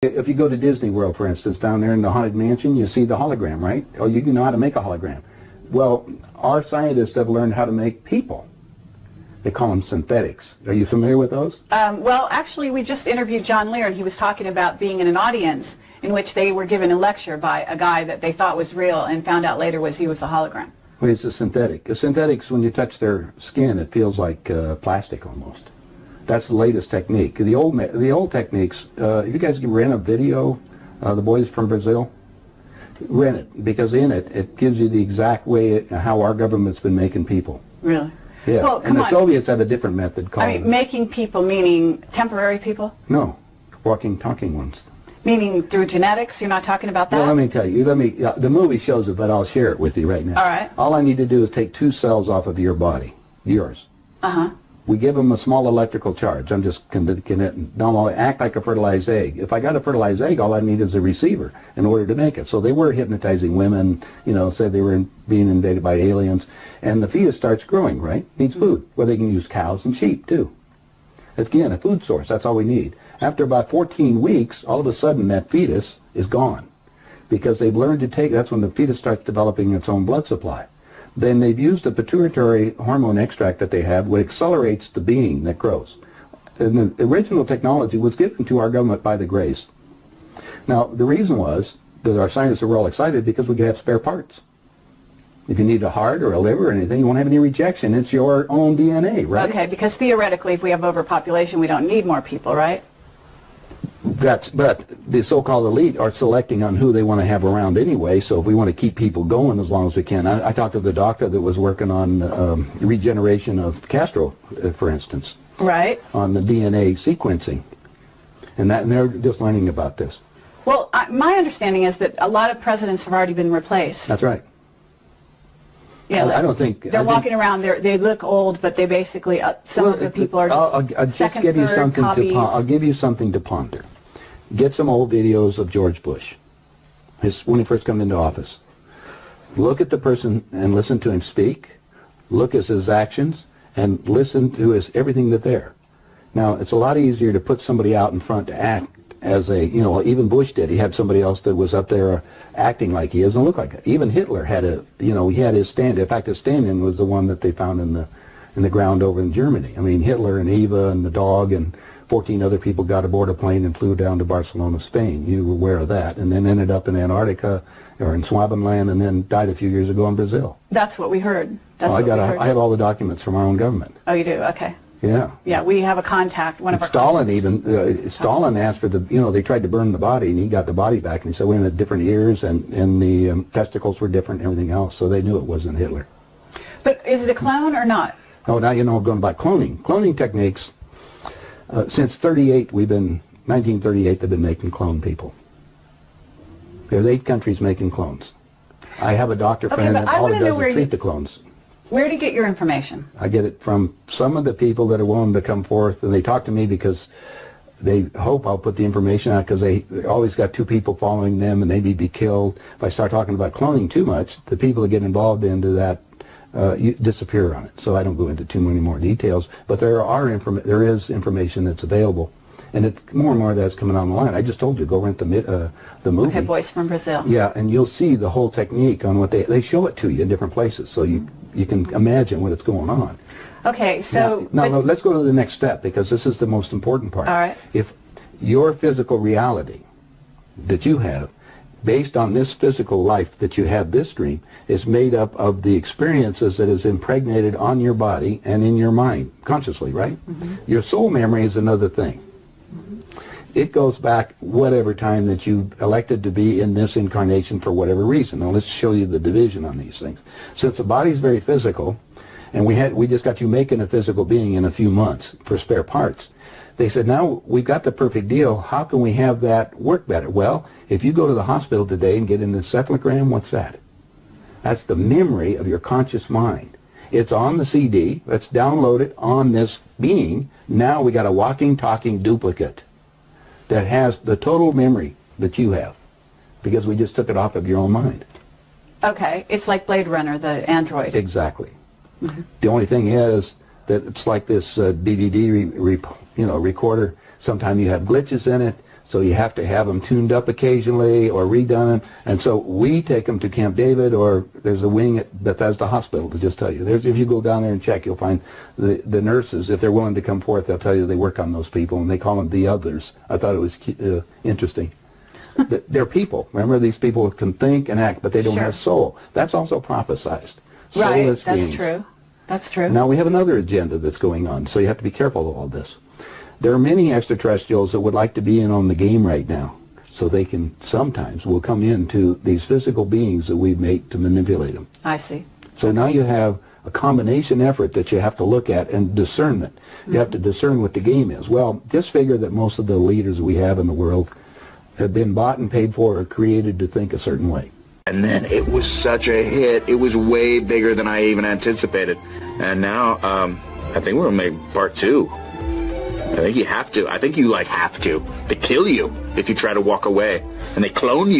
If you go to Disney World, for instance, down there in the Haunted Mansion, you see the hologram, right? Oh, you know how to make a hologram. Well, our scientists have learned how to make people. They call them synthetics. Are you familiar with those? Well, actually, we just interviewed John Lear, and he was talking about being in an audience in which they were given a lecture by a guy that they thought was real and found out later he was a hologram. Well, it's a synthetic. A synthetics, when you touch their skin, it feels like plastic almost. That's the latest technique. The old techniques, if you guys can rent a video, the boys from Brazil, rent it, because in it, it gives you the exact way how our government's been making people. Really? Yeah, well, and the Soviets have a different method called... I mean, making people meaning temporary people? No, walking, talking ones. Meaning through genetics? You're not talking about that? Well, let me tell you. The movie shows it, but I'll share it with you right now. All right. All I need to do is take 2 cells off of your body, yours. Uh-huh. We give them a small electrical charge. I'm just don't act like a fertilized egg. If I got a fertilized egg, all I need is a receiver in order to make it. So they were hypnotizing women, said they were being invaded by aliens, and the fetus starts growing, right? Needs food. Well, they can use cows and sheep too. It's, again, a food source. That's all we need. After about 14 weeks, all of a sudden that fetus is gone, because they've learned to take. That's when the fetus starts developing its own blood supply. Then they've used the pituitary hormone extract that they have, which accelerates the being that grows. And the original technology was given to our government by the Grays. Now, the reason was that our scientists were all excited because we could have spare parts. If you need a heart or a liver or anything, you won't have any rejection. It's your own DNA, right? Okay, because theoretically, if we have overpopulation, we don't need more people, right? But the so-called elite are selecting on who they want to have around anyway, so if we want to keep people going as long as we can. I talked to the doctor that was working on regeneration of Castro, for instance. Right. On the DNA sequencing. And they're just learning about this. Well, my understanding is that a lot of presidents have already been replaced. That's right. Yeah, I don't think... They're walking around, they look old, but they basically, some of the people are just I'll just give you something I'll give you something to ponder. Get some old videos of George Bush, when he first came into office. Look at the person and listen to him speak. Look at his actions and listen to everything that's there. Now, it's a lot easier to put somebody out in front to act as even Bush did. He had somebody else that was up there acting like he is and look like it. Even Hitler had he had his stand. In fact, his stand-in was the one that they found in the ground over in Germany. I mean, Hitler and Eva and the dog and 14 other people got aboard a plane and flew down to Barcelona, Spain. You were aware of that. And then ended up in Antarctica or in Swabenland and then died a few years ago in Brazil. That's what we heard. I have all the documents from our own government. Oh, you do? Okay. Yeah. Yeah, we have a contact, one of our Stalin even, Stalin asked for they tried to burn the body, and he got the body back, and he said, we had different ears, and the testicles were different and everything else, so they knew it wasn't Hitler. But is it a clone or not? Oh, now going about cloning. Cloning techniques, since 1938, they've been making clone people. There's 8 countries making clones. I have a doctor friend that all he does is treat the clones. Where do you get your information? I get it from some of the people that are willing to come forth, and they talk to me because they hope I'll put the information out, because they always got 2 people following them and they may be killed. If I start talking about cloning too much, the people that get involved into that disappear on it. So I don't go into too many more details, but there is information that's available, and more and more of that's coming on the line. I just told you, go rent the movie. Okay, Boys from Brazil. Yeah, and you'll see the whole technique on what they show it to you in different places, so you can imagine what's going on. Okay, so... Now, let's go to the next step, because this is the most important part. All right. If your physical reality that you have, based on this physical life that you have, this dream, is made up of the experiences that is impregnated on your body and in your mind, consciously, right? Mm-hmm. Your soul memory is another thing. Mm-hmm. It goes back whatever time that you elected to be in this incarnation for whatever reason. Now let's show you the division on these things. Since the body is very physical, and we just got you making a physical being in a few months for spare parts, they said, now we've got the perfect deal. How can we have that work better? Well, if you go to the hospital today and get an encephalogram, what's that? That's the memory of your conscious mind. It's on the CD. Let's download it on this being. Now we got a walking, talking duplicate that has the total memory that you have, because we just took it off of your own mind. Okay, it's like Blade Runner, the android. Exactly. Mm-hmm. The only thing is that it's like this DVD recorder. Sometimes you have glitches in it. So you have to have them tuned up occasionally or redone. And so we take them to Camp David, or there's a wing at Bethesda Hospital to just tell you. If you go down there and check, you'll find the nurses, if they're willing to come forth, they'll tell you they work on those people, and they call them the others. I thought it was interesting. They're people. Remember, these people can think and act, but they don't Sure. have soul. That's also prophesized. Right, Soulless that's beings. true. That's true. Now we have another agenda that's going on, so you have to be careful of all this. There are many extraterrestrials that would like to be in on the game right now, so they can sometimes will come into these physical beings that we've made to manipulate them. I see. So now you have a combination effort that you have to look at, and discernment. You have to discern what the game is. Well, just figure that most of the leaders we have in the world have been bought and paid for or created to think a certain way. And then it was such a hit. It was way bigger than I even anticipated. And now, I think we're going to make part 2. I think you have to. I think you, have to. They kill you if you try to walk away. And they clone you.